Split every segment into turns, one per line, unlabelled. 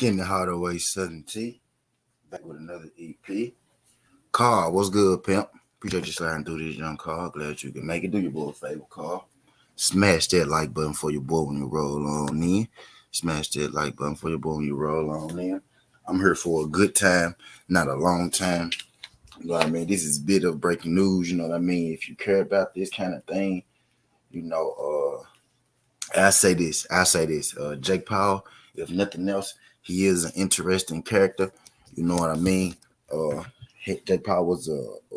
Skin the Hardaway Southern T. Back with another EP. Carl, what's good, pimp? Appreciate you sliding through this, young Carl. Glad you can make it. Do your boy a favor, Carl. Smash that like button for your boy when you roll on in. Smash that like button for your boy when you roll on in. I'm here for a good time, not a long time. You know what I mean? This is a bit of breaking news. You know what I mean? If you care about this kind of thing, you know, I say this. Jake Paul, if nothing else, he is an interesting character. You know what I mean? Uh, Jake Paul was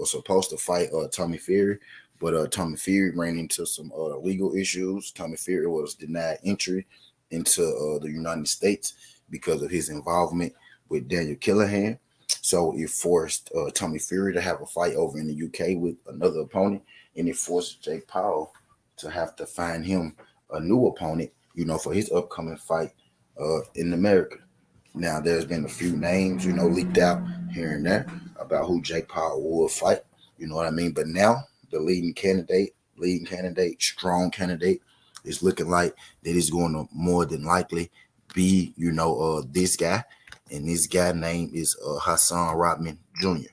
supposed to fight Tommy Fury, but Tommy Fury ran into some legal issues. Tommy Fury was denied entry into the United States because of his involvement with Daniel Killahan. So it forced Tommy Fury to have a fight over in the UK with another opponent, and it forced Jake Paul to have to find him a new opponent, for his upcoming fight in America. Now, there's been a few names, leaked out here and there about who Jake Paul will fight. You know what I mean? But now, the strong candidate, is looking like that is going to more than likely be, this guy. And this guy name is Hasim Ramah Jr.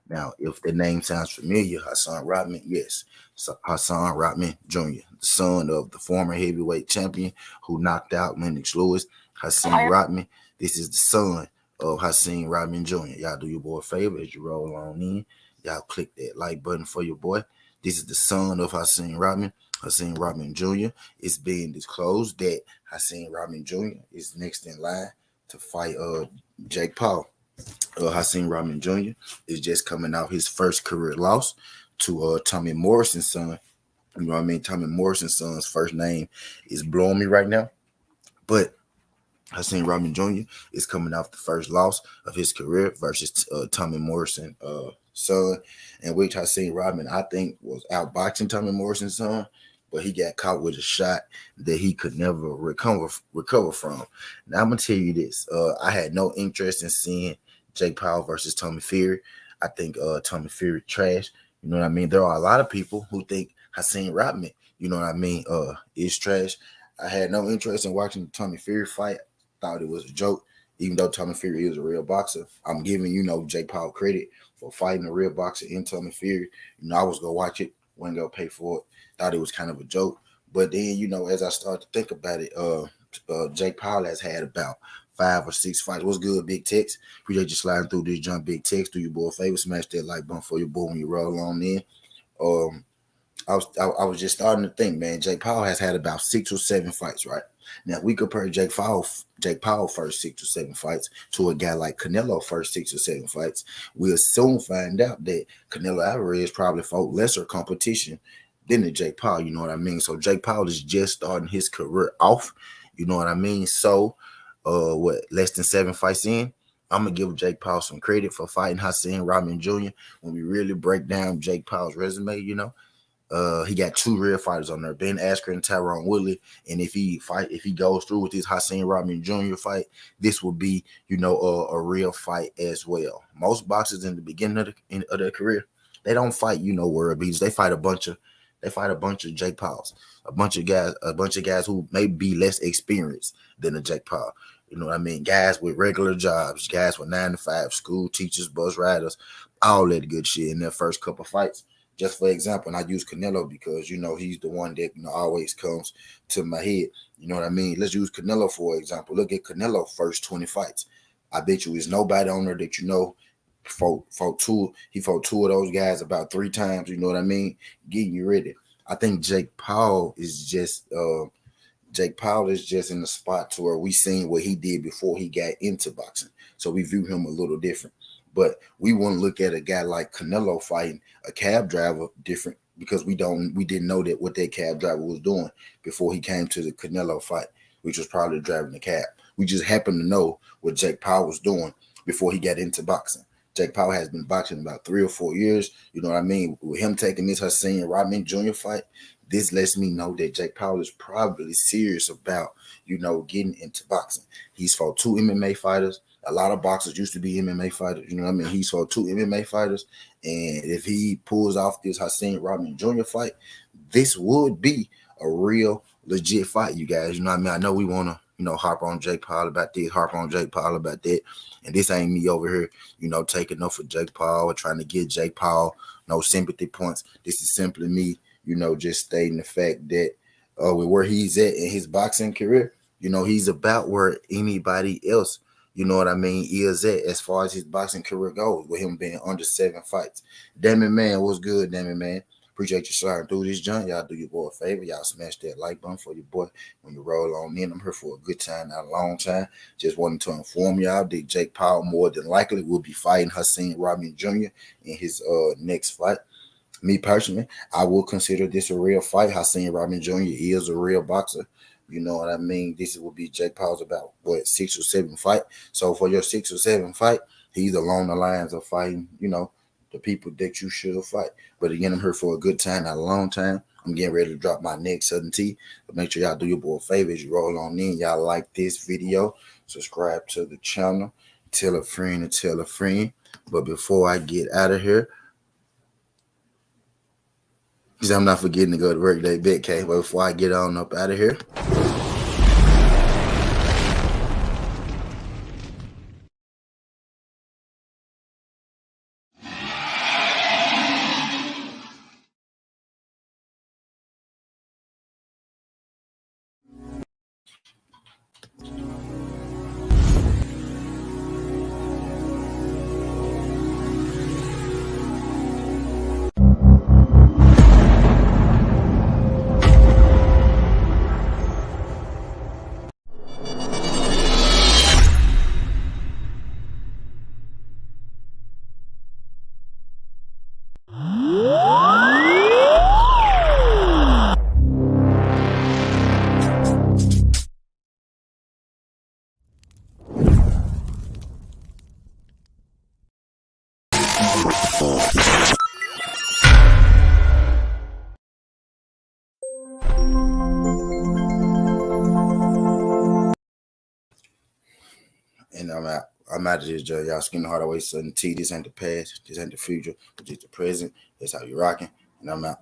Now, if the name sounds familiar, Hasim Ramah, yes. So Hasim Ramah Jr., the son of the former heavyweight champion who knocked out Lennox Lewis, Hasim Ramah. This is the son of Hasim Ramah Jr. Y'all do your boy a favor as you roll on in. Y'all click that like button for your boy. This is the son of Hasim Ramah, Hasim Ramah Jr. It's being disclosed that Hasim Ramah Jr. is next in line to fight Jake Paul. Hasim Ramah Jr. is just coming out his first career loss to Tommy Morrison's son. You know what I mean? Tommy Morrison's son's first name is blowing me right now. But Hasim Ramah Jr. is coming off the first loss of his career versus Tommy Morrison son, in which Hasim Ramah, I think, was outboxing Tommy Morrison's son, but he got caught with a shot that he could never recover from. Now, I'm going to tell you this. I had no interest in seeing Jake Paul versus Tommy Fury. I think Tommy Fury trash. You know what I mean? There are a lot of people who think Hasim Ramah, is trash. I had no interest in watching the Tommy Fury fight. Thought it was a joke, even though Tommy Fury is a real boxer. I'm giving, Jake Paul credit for fighting a real boxer in Tommy Fury. I was going to watch it, wasn't going to pay for it. Thought it was kind of a joke. But then, as I started to think about it, Jake Paul has had about 5 or 6 fights. What's good, Big Tex? Appreciate you sliding through this jump, Big Tex. Do your boy a favor, smash that like button for your boy when you roll on in. I was just starting to think, man, Jake Paul has had about 6 or 7 fights, right? Now, we compare Jake Paul first 6 or 7 fights to a guy like Canelo first 6 or 7 fights. We'll soon find out that Canelo Alvarez probably fought lesser competition than the Jake Paul, you know what I mean? So Jake Paul is just starting his career off, you know what I mean? So, less than 7 fights in, I'm going to give Jake Paul some credit for fighting Hasim Ramah Jr. When we really break down Jake Paul's resume, he got 2 real fighters on there, Ben Askren and Tyrone Woodley. And if he goes through with this Hasim Ramah Jr. fight, this will be, a real fight as well. Most boxers in the beginning of their career, they don't fight, world beaters. They fight a bunch of Jake Pauls, a bunch of guys who may be less experienced than a Jake Paul. You know what I mean? Guys with regular jobs, guys with 9 to 5, school teachers, bus riders, all that good shit in their first couple fights. Just for example, and I use Canelo because, he's the one that, always comes to my head. You know what I mean? Let's use Canelo for example. Look at Canelo first 20 fights. I bet you there's nobody on there that he fought 2 of those guys about 3 times. You know what I mean? Getting you ready. I think Jake Paul is just in the spot to where we seen what he did before he got into boxing. So we view him a little different. But we wouldn't look at a guy like Canelo fighting a cab driver different because we didn't know that what that cab driver was doing before he came to the Canelo fight, which was probably driving the cab. We just happened to know what Jake Paul was doing before he got into boxing. Jake Paul has been boxing about 3 or 4 years. You know what I mean? With him taking this Hasim Ramah Jr. fight, this lets me know that Jake Paul is probably serious about, getting into boxing. He's fought 2 MMA fighters. A lot of boxers used to be MMA fighters. You know what I mean? He's fought 2 MMA fighters. And if he pulls off this Hasim Ramah Jr. fight, this would be a real legit fight, you guys. You know what I mean? I know we want to harp on Jake Paul about this, harp on Jake Paul about that. And this ain't me over here, taking up for Jake Paul or trying to get Jake Paul no sympathy points. This is simply me, just stating the fact that with where he's at in his boxing career, he's about where anybody else, is at as far as his boxing career goes, with him being under 7 fights. Damn it, man. What's good, damn it, man? Appreciate you sliding through this junk. Y'all do your boy a favor. Y'all smash that like button for your boy when you roll on in. I'm here for a good time, not a long time. Just wanted to inform y'all that Jake Paul more than likely will be fighting Hasim Ramah Jr. in his next fight. Me personally, I will consider this a real fight. Hasim Ramah Jr. is a real boxer. You know what I mean? This will be Jake Paul's about, 6 or 7 fight. So for your 6 or 7 fight, he's along the lines of fighting, the people that you should fight. But again, I'm here for a good time, not a long time. I'm getting ready to drop my next Southern T. But make sure y'all do your boy a favor as you roll on in. Y'all like this video. Subscribe to the channel. Tell a friend and tell a friend. But before I get out of here, because I'm not forgetting to go to work day bit, K. But before I get on up out of here, and I'm out of this, Joe. Y'all skin the hard away, Southern T. This ain't the past. This ain't the future. It's just the present. That's how you rocking. And I'm out.